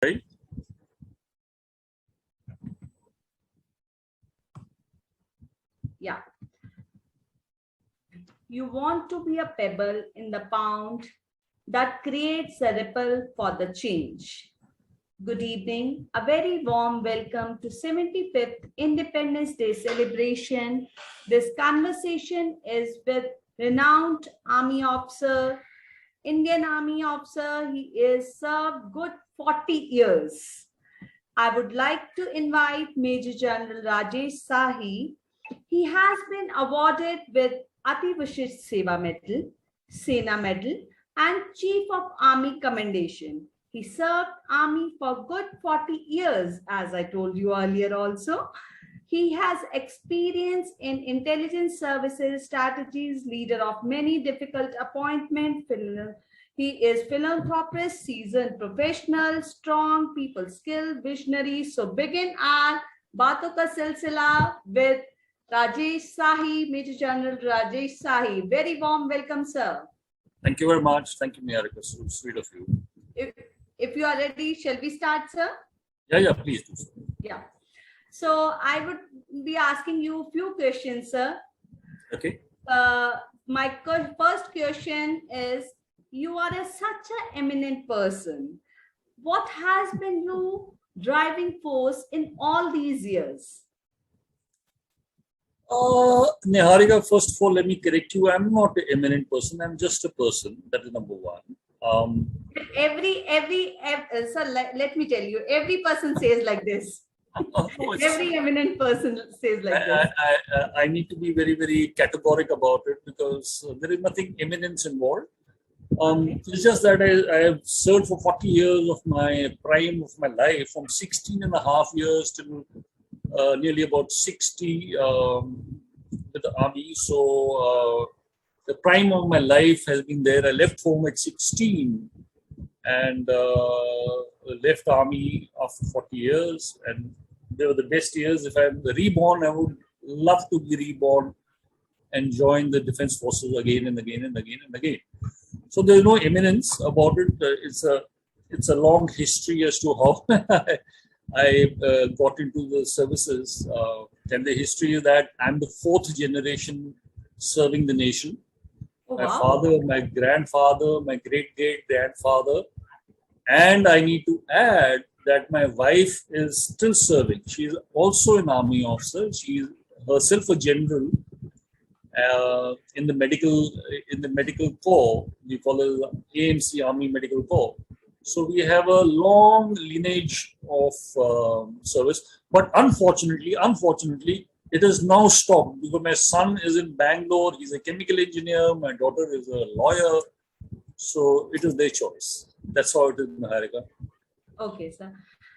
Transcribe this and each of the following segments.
Right? Yeah. You want to be a pebble in the pond that creates a ripple for the change. Good evening. A very warm welcome to 75th Independence Day celebration. This conversation is with renowned Army officer, Indian Army officer. He is served good 40 years. I would like to invite Major General Rajesh Sahai. He has been awarded with Ati Vishish Seva Medal, Sena Medal, and Chief of Army Commendation. He served Army for good 40 years, as I told you earlier also. He has experience in intelligence services, strategies, leader of many difficult appointments. He is philanthropist, seasoned professional, strong, people skill, visionary. So begin our Baaton Ka Silsila with Rajesh Sahai, Major General Rajesh Sahai. Very warm welcome, sir. Thank you very much. Thank you, Niharika. So sweet of you. If you are ready, shall we start, sir? Yeah, please do so. Yeah. So I would be asking you a few questions, sir. Okay. My first question is, you are such an eminent person. What has been your driving force in all these years? Niharika, first of all, let me correct you. I'm not an eminent person. I'm just a person. That is number one. Sir, let me tell you, every person says like this. Every eminent person says like this. I need to be very, very categorical about it because there is nothing eminence involved. It's just that I have served for 40 years of my prime of my life, from 16 and a half years to nearly about 60 with the army. So the prime of my life has been there. I left home at 16 and left army after 40 years. And they were the best years. If I'm reborn, I would love to be reborn and join the defense forces again and again and again and again. So there's no eminence about it. It's a long history as to how I got into the services. And the history is that I'm the fourth generation serving the nation. Oh, my wow. father, my grandfather, my great-great-grandfather. And I need to add that my wife is still serving. She is also an army officer. She is herself a general in the medical corps. We call it AMC, Army Medical Corps. So we have a long lineage of service. But unfortunately, it has now stopped because my son is in Bangalore. He's a chemical engineer. My daughter is a lawyer. So it is their choice. That's how it is, Niharika. Okay, sir.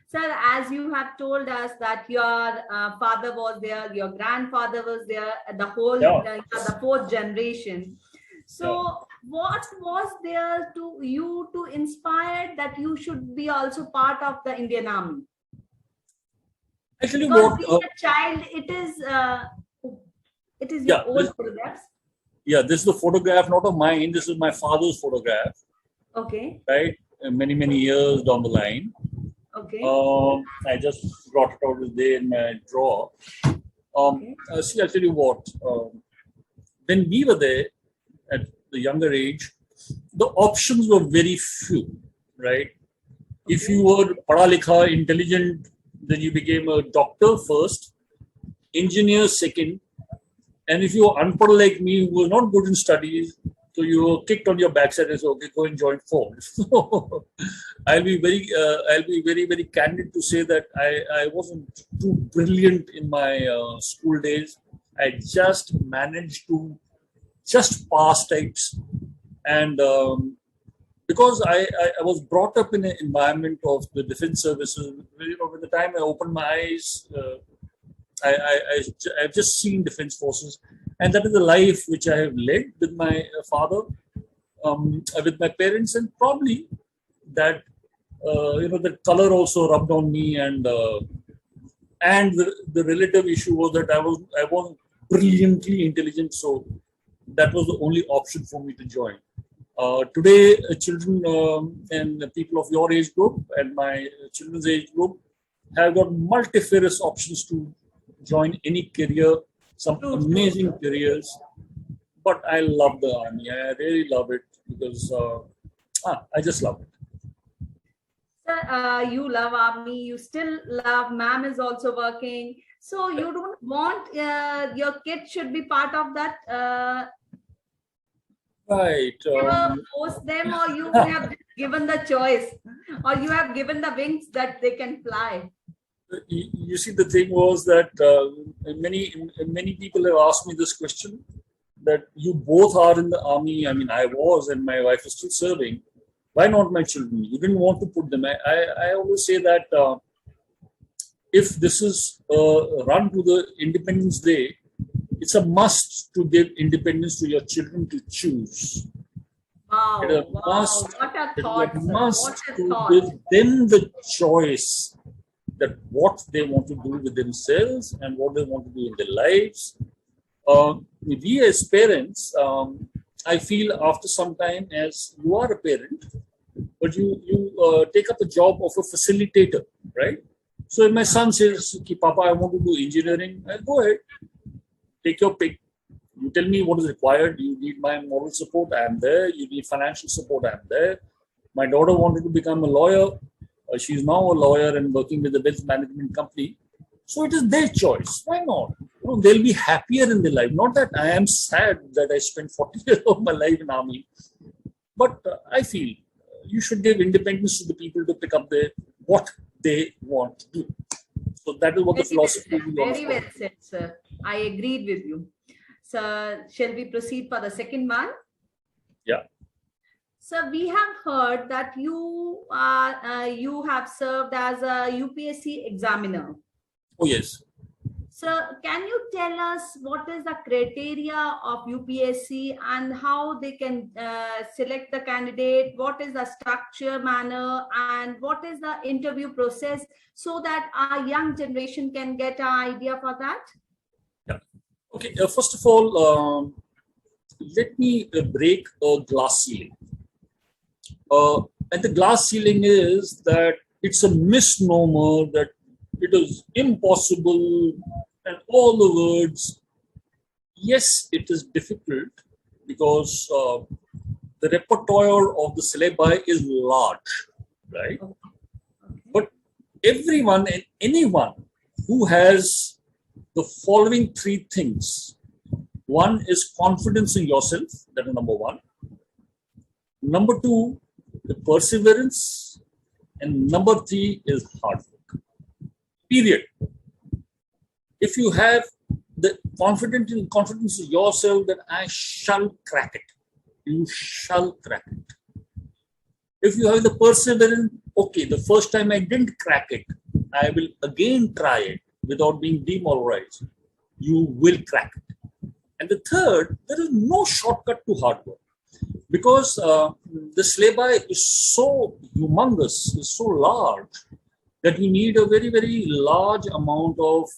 Sir, as you have told us that your father was there, your grandfather was there, the fourth generation. So what was there to you to inspire that you should be also part of the Indian Army? Actually, because being a child, it is your old photographs. Yeah, this is the photograph, not of mine. This is my father's photograph. Okay. Right, many years down the line. Okay. I just brought it out today in my drawer. See, I'll tell you what. When we were there at the younger age, the options were very few, right? Okay. If you were padha likha, intelligent, then you became a doctor first, engineer second, and if you were unpad like me, who was not good in studies, so you were kicked on your backside and said, "Okay, go and join force." So I'll be very candid to say that I wasn't too brilliant in my school days. I just managed to just pass types, and because I was brought up in an environment of the defense services. You know, by the time I opened my eyes, I've just seen defense forces. And that is the life which I have led with my father, with my parents, and probably that the color also rubbed on me, and the relative issue was that I was brilliantly intelligent, so that was the only option for me to join. Today, children and people of your age group and my children's age group have got multifarious options to join any career, some amazing careers. But I love the army. I really love it because I just love it. Sir, you love army, you still love, ma'am is also working. So you don't want your kid should be part of that? Right. Ever force them, or you have given the choice, or you have given the wings that they can fly? You see, the thing was that many people have asked me this question, that you both are in the army. I mean, I was, and my wife is still serving. Why not my children? You didn't want to put them. I always say that if this is run to the Independence Day, it's a must to give independence to your children to choose. Wow, It is a wow. must, What a it is thought, a sir. must What a to thought. give them the choice that what they want to do with themselves and what they want to do in their lives. We as parents, I feel after some time, as you are a parent, but you take up a job of a facilitator, right? So if my son says, Papa, I want to do engineering, I go ahead, take your pick. You tell me what is required. You need my moral support, I am there. You need financial support, I am there. My daughter wanted to become a lawyer. She's now a lawyer and working with a wealth management company. So it is their choice. Why not? They'll be happier in their life. Not that I am sad that I spent 40 years of my life in army, but I feel you should give independence to the people to pick up what they want to do. So that is what the philosophy is. Very well said, sir. I agreed with you. So shall we proceed for the second one? Yeah. So we have heard that you have served as a UPSC examiner. Oh yes. So can you tell us what is the criteria of UPSC and how they can select the candidate? What is the structure, manner, and what is the interview process, so that our young generation can get an idea for that? Yeah. Okay. First of all, let me break a glass ceiling. And the glass ceiling is that it's a misnomer that it is impossible and all the words. Yes, it is difficult because the repertoire of the syllabi is large, right? But everyone and anyone who has the following three things. One is confidence in yourself, that is number one. Number two, the perseverance. And number three is hard work. Period. If you have the confidence in yourself that I shall crack it, you shall crack it. If you have the perseverance, okay, the first time I didn't crack it, I will again try it without being demoralized. You will crack it. And the third, there is no shortcut to hard work, because the syllabi is so humongous, is so large, that you need a very, very large amount of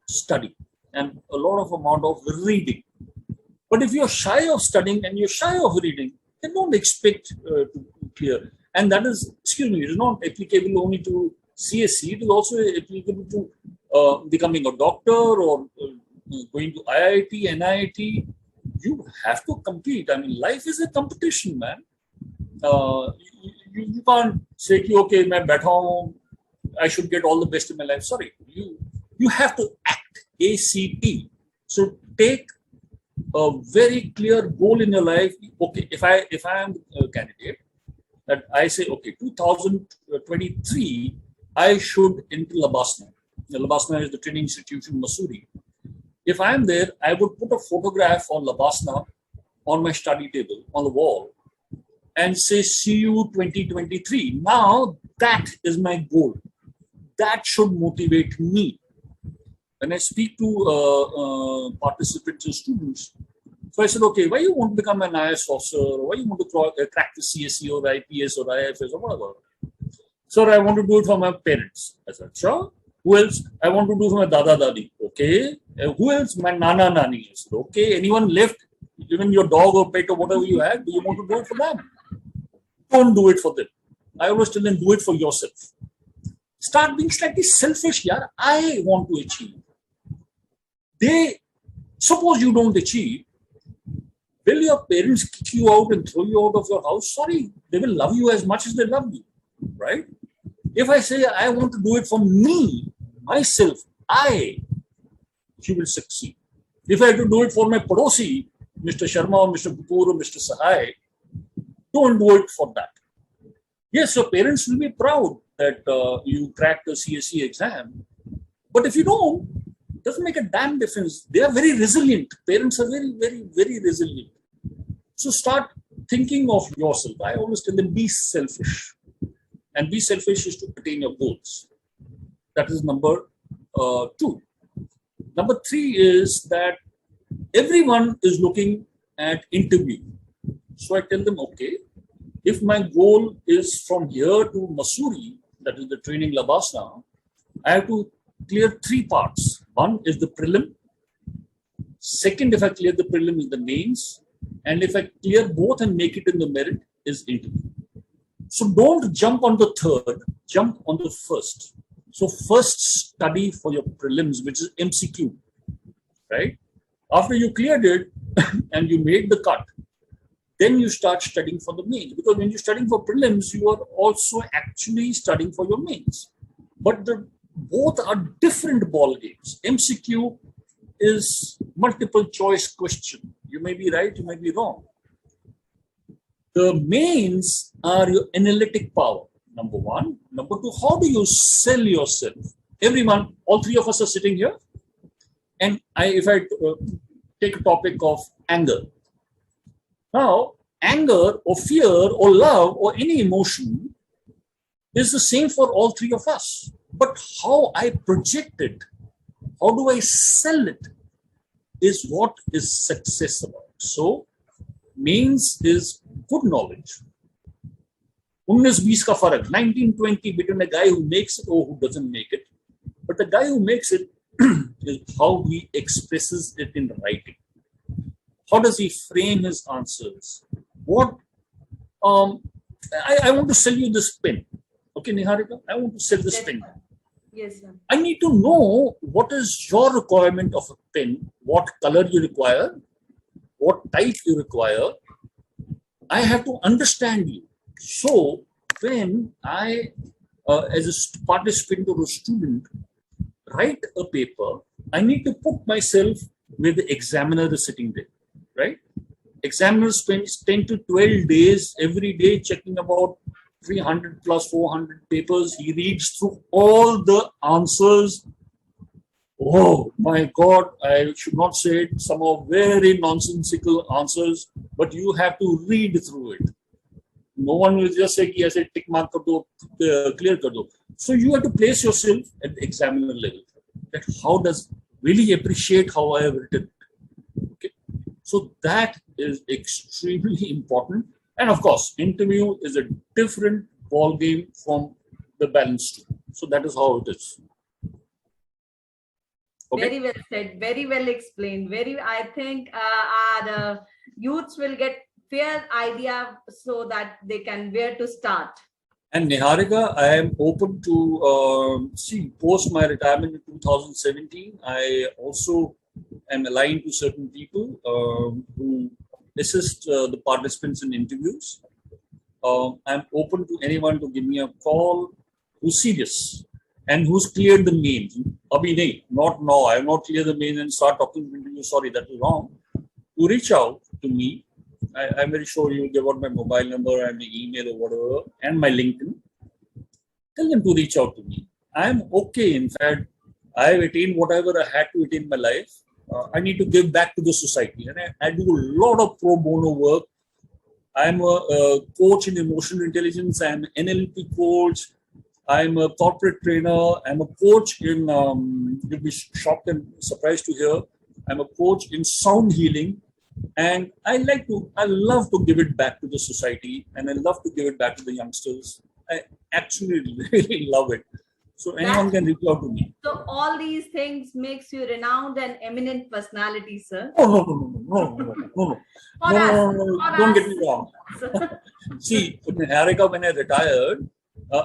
study and a lot of amount of reading. But if you're shy of studying and you're shy of reading, then don't expect to clear. And that is, excuse me, it is not applicable only to CSC, it is also applicable to becoming a doctor or going to IIT, NIIT. You have to compete. I mean, life is a competition, man. You can't say, okay, मैं बैठा हूँ, I should get all the best in my life. Sorry, you have to act. ACT. So take a very clear goal in your life. Okay, if I am a candidate, that I say, okay, 2023, I should enter Labasna. Labasna is the training institution in Missouri. If I am there, I would put a photograph on Labasna on my study table on the wall and say, see you 2023. Now that is my goal. That should motivate me. When I speak to participants and students, so I said, okay, why you want to become an IS officer? Why you want to crack the CSE or IPS or IFS or whatever? Sir, I want to do it for my parents. I said, sure. Who else? I want to do for my dada dadi. Okay. Who else? My nana nani. I said, okay. Anyone left? Even your dog or pet or whatever you have, do you want to do it for them? Don't do it for them. I always tell them, do it for yourself. Start being slightly selfish, yeah. I want to achieve. Suppose you don't achieve, will your parents kick you out and throw you out of your house? Sorry, they will love you as much as they love you, right? If I say I want to do it for me, myself, you will succeed. If I have to do it for my padosi, Mr. Sharma or Mr. Kapoor or Mr. Sahai, don't do it for that. Yes, your parents will be proud that you cracked the CSE exam. But if you don't, it doesn't make a damn difference. They are very resilient. Parents are very, very, very resilient. So start thinking of yourself. I always tell them, be selfish. And be selfish is to attain your goals. That is number 2. Number 3 is that everyone is looking at interview. So I tell them, okay, if my goal is from here to Mussoorie, that is the training Labasna, I have to clear 3 parts. One is the prelim. Second, if I clear the prelim, is the mains. And if I clear both and make it in the merit, is interview. So don't jump on the third, jump on the first. So first study for your prelims, which is MCQ, right? After you cleared it and you made the cut, then you start studying for the mains. Because when you're studying for prelims, you are also actually studying for your mains. But both are different ball games. MCQ is multiple choice question. You may be right, you may be wrong. The mains are your analytic power, number 1. Number 2, how do you sell yourself? Everyone, all 3 of us are sitting here. And if I take a topic of anger. Now, anger or fear or love or any emotion is the same for all 3 of us. But how I project it, how do I sell it, is what is success about. So, mains is good knowledge. 19-20 ka farak, 19-20 between a guy who makes it or who doesn't make it. But the guy who makes it is how he expresses it in writing. How does he frame his answers? What I want to sell you this pen. Okay, Niharika, I want to sell this pen. Yes, sir. I need to know what is your requirement of a pen, what color you require, what type you require. I have to understand you. So when I, as a participant or a student, write a paper, I need to put myself where the examiner is sitting there, right? Examiner spends 10 to 12 days every day checking about 300 plus 400 papers. He reads through all the answers. Oh my God, I should not say it. Some are very nonsensical answers, but you have to read through it. No one will just say, yes, tick mark kar do, clear kar do. So you have to place yourself at the examiner level. That how does really appreciate how I have written. Okay. So that is extremely important. And of course, interview is a different ball game from the balance two. So that is how it is. Okay. Very well said. Very well explained. I think our youths will get fair idea so that they can where to start. And Niharika, I am open to post my retirement in 2017. I also am aligned to certain people who assist the participants in interviews. I'm open to anyone to give me a call who's serious and who's cleared the mains. Abhi nahi, not now. I have not cleared the mains and start talking to you. Sorry, that is wrong. To reach out to me. I'm very sure you'll give out my mobile number and my email or whatever, and my LinkedIn. Tell them to reach out to me. I'm okay. In fact, I've attained whatever I had to attain in my life. I need to give back to the society. And I do a lot of pro bono work. I'm a coach in emotional intelligence. I'm an NLP coach. I'm a corporate trainer. I'm a coach in, you'll be shocked and surprised to hear, I'm a coach in sound healing. And I love to give it back to the society, and I love to give it back to the youngsters. I actually really love it. So anyone can reach out to me. So all these things makes you renowned and eminent personality, sir. Oh, no. Don't get me wrong. See, Niharika, when I retired,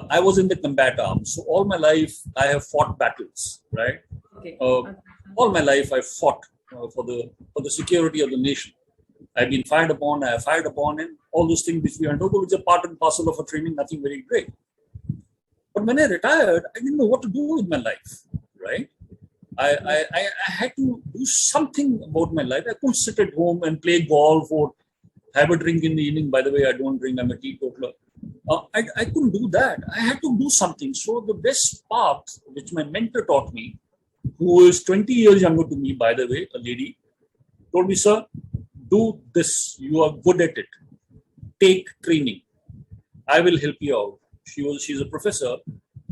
I was in the combat arms. So all my life, I have fought battles, right? Okay. All my life, I fought for the security of the nation. I've been fired upon, I have fired upon, and all those things which we undergo, which are part and parcel of a training, nothing very great. But when I retired, I didn't know what to do with my life, right? I had to do something about my life. I couldn't sit at home and play golf or have a drink in the evening. By the way, I don't drink, I'm a teetotaler. I couldn't do that. I had to do something. So the best path, which my mentor taught me, who is 20 years younger to me, by the way, a lady, told me, sir, do this. You are good at it. Take training. I will help you out. She's a professor.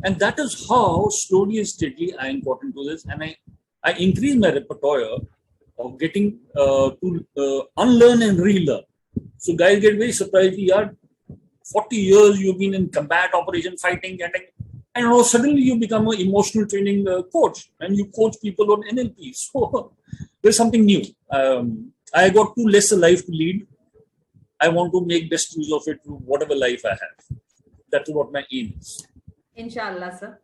And that is how slowly and steadily I got into this. And I increased my repertoire of getting to unlearn and relearn. So guys get very surprised. 40 years you've been in combat operation, fighting, and suddenly you become an emotional training coach and you coach people on NLP. So there's something new. I got too less a life to lead. I want to make best use of it, whatever life I have. That's what my aim is. Inshallah, sir.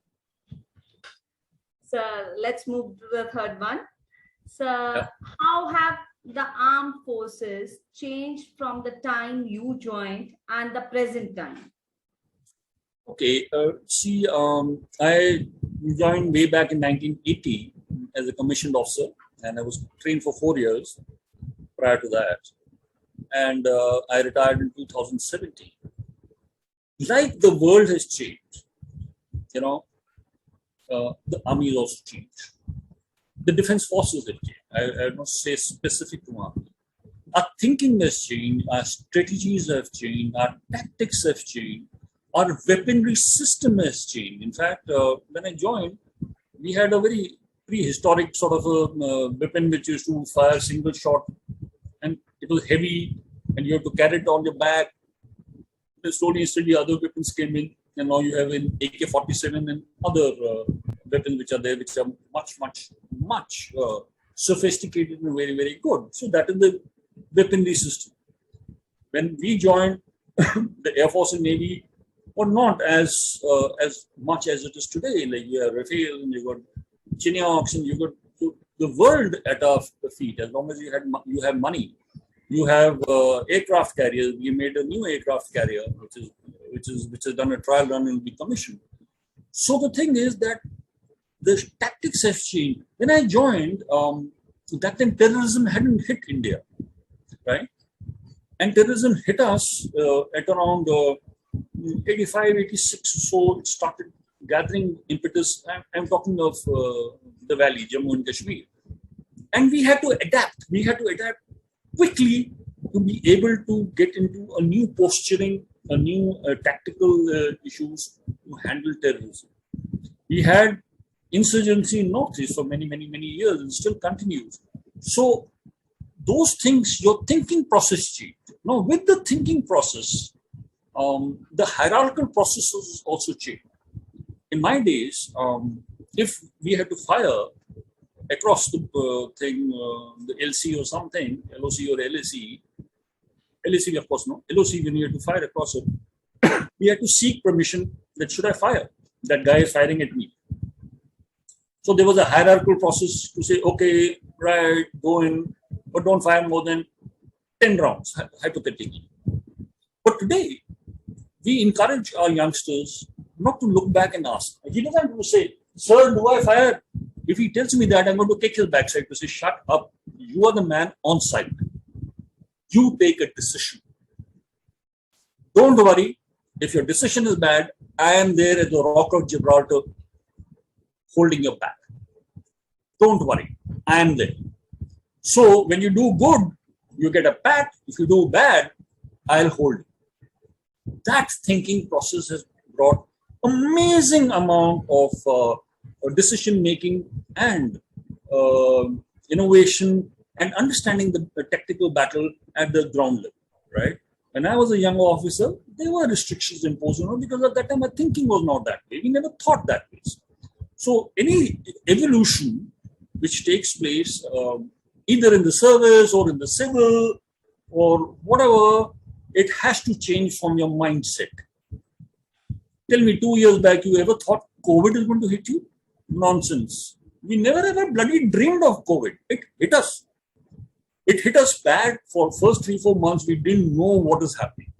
So let's move to the third one. So how have the armed forces changed from the time you joined and the present time? Okay, I joined way back in 1980 as a commissioned officer, and I was trained for 4 years prior to that. And I retired in 2017. Like the world has changed, the army has also changed. The defense forces have changed. I don't say specific to army. Our thinking has changed, our strategies have changed, our tactics have changed, our weaponry system has changed. In fact, when I joined, we had a very prehistoric sort of a weapon which used to fire single shot, and it was heavy, and you have to carry it on your back. Slowly, other weapons came in, and now you have in AK-47 and other weapons which are there, which are much sophisticated and very, very good. So that is the weaponry system. When we joined, the Air Force and Navy were not as much as it is today. Like you have Rafale and you got Chinooks and you got the world at our feet. As long as you have money. You have aircraft carriers. We made a new aircraft carrier, which has done a trial run and will be commissioned. So the thing is that the tactics have changed. When I joined, that time terrorism hadn't hit India, right? And terrorism hit us at around 85, 86 or so. It started gathering impetus. I'm talking of the valley, Jammu and Kashmir. And we had to adapt. We had to adapt quickly to be able to get into a new posturing, a new tactical issues to handle terrorism. We had insurgency in Northeast for many years and still continues. So those things, your thinking process changed. Now with the thinking process, the hierarchical processes also changed. In my days, if we had to fire across the the LC or something, LOC or LAC, LAC of course no, LOC when you had to fire across it, we had to seek permission that should I fire? That guy is firing at me. So there was a hierarchical process to say, okay, right, go in, but don't fire more than 10 rounds, hypothetically. But today, we encourage our youngsters not to look back and ask. He doesn't have to say, sir, do I fire? If he tells me that, I'm going to kick his backside to say, shut up. You are the man on site. You take a decision. Don't worry. If your decision is bad, I am there at the Rock of Gibraltar holding your back. Don't worry. I am there. So when you do good, you get a pat. If you do bad, I'll hold you. That thinking process has brought amazing amount of decision making and innovation and understanding the tactical battle at the ground level, right? When I was a young officer, there were restrictions imposed, because at that time my thinking was not that way. We never thought that way. So any evolution which takes place either in the service or in the civil or whatever, it has to change from your mindset. Tell me, 2 years back, you ever thought COVID is going to hit you? Nonsense. We never ever bloody dreamed of COVID. It hit us. It hit us bad for first 3-4 months. We didn't know what is happening.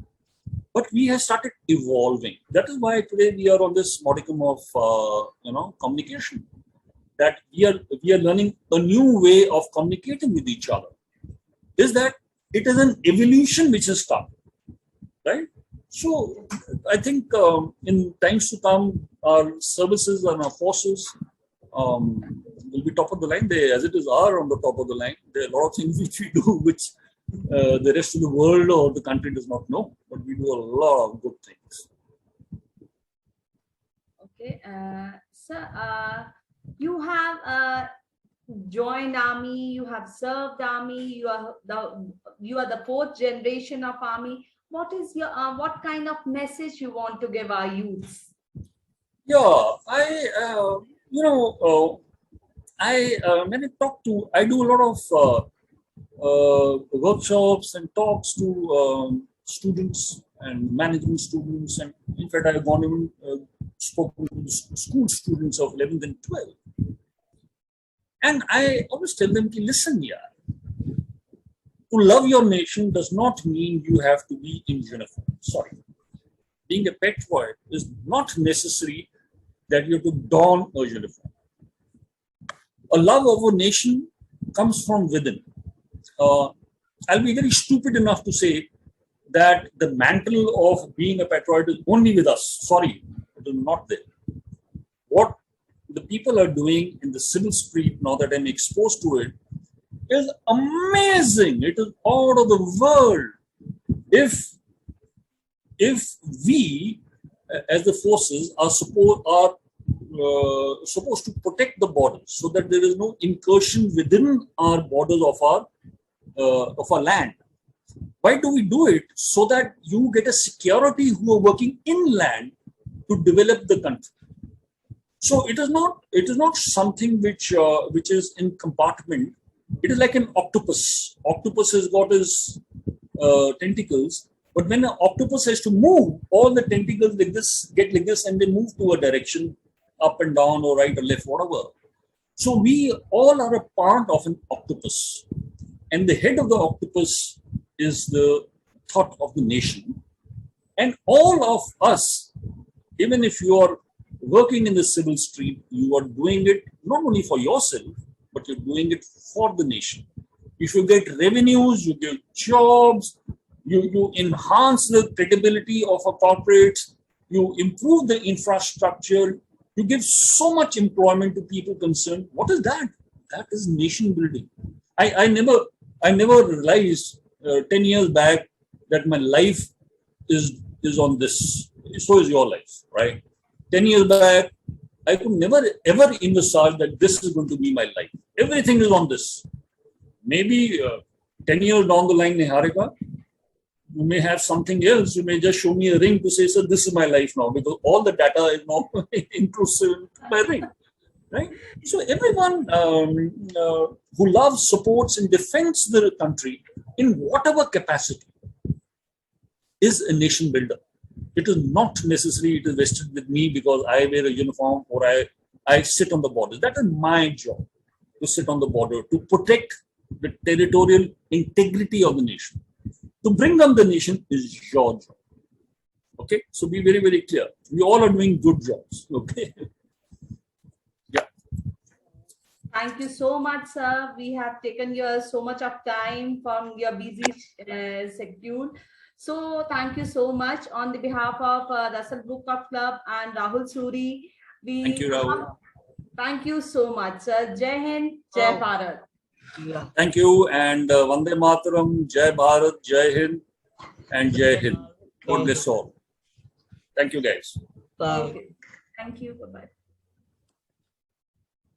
But we have started evolving. That is why today we are on this modicum of communication. That we are learning a new way of communicating with each other. Is that it is an evolution which has started, right? So I think in times to come, our services and our forces will be top of the line. They, as it is, are on the top of the line. There are a lot of things which we do which the rest of the world or the country does not know, but we do a lot of good things. Okay, sir, you have joined army, you have served army, you are the fourth generation of army. What is your what kind of message you want to give our youths? Yeah, when I do a lot of workshops and talks to students and management students, and in fact, I have gone even spoken to school students of 11th and 12th. And I always tell them to listen here. To love your nation does not mean you have to be in uniform. Sorry. Being a patriot is not necessary that you have to don a uniform. A love of a nation comes from within. I'll be very stupid enough to say that the mantle of being a patriot is only with us. Sorry, it is not there. What the people are doing in the civil street, now that I'm exposed to it, is amazing. It is out of the world. If we, as the forces, are supposed to protect the borders so that there is no incursion within our borders of our land. Why do we do it? So that you get a security who are working inland to develop the country. So it is not something which is in compartment. It is like an octopus. Octopus has got his tentacles, but when an octopus has to move, all the tentacles like this get like this, and they move to a direction, up and down or right or left, whatever. So we all are a part of an octopus, and the head of the octopus is the thought of the nation. And all of us, even if you are working in the civil street, you are doing it not only for yourself, but you're doing it for the nation. If you get revenues, you get jobs, you enhance the credibility of a corporate, you improve the infrastructure, you give so much employment to people concerned. What is that? That is nation building. I never realized 10 years back that my life is on this. So is your life, right? 10 years back, I could never ever envisage that this is going to be my life. Everything is on this. Maybe 10 years down the line, Niharika, you may have something else. You may just show me a ring to say, sir, this is my life now, because all the data is now inclusive in my ring, right? So everyone who loves, supports, and defends the country in whatever capacity is a nation builder. It is not necessary it is vested with me because I wear a uniform or I sit on the border. That is my job, to sit on the border, to protect the territorial integrity of the nation. To bring down the nation is your job. Okay, so be very, very clear. We all are doing good jobs. Okay. Yeah. Thank you so much, sir. We have taken your so much of time from your busy schedule. So thank you so much on the behalf of Rustle Book Club and Rahul Suri. Thank you, Rahul. Thank you so much, sir. Jai Hind, Jai Bharat. Yeah. Thank you, and Vande Mataram, Jai Bharat, Jai Hind, and Jai Hind. God bless all. Thank you, guys. Okay. Thank you. Bye-bye.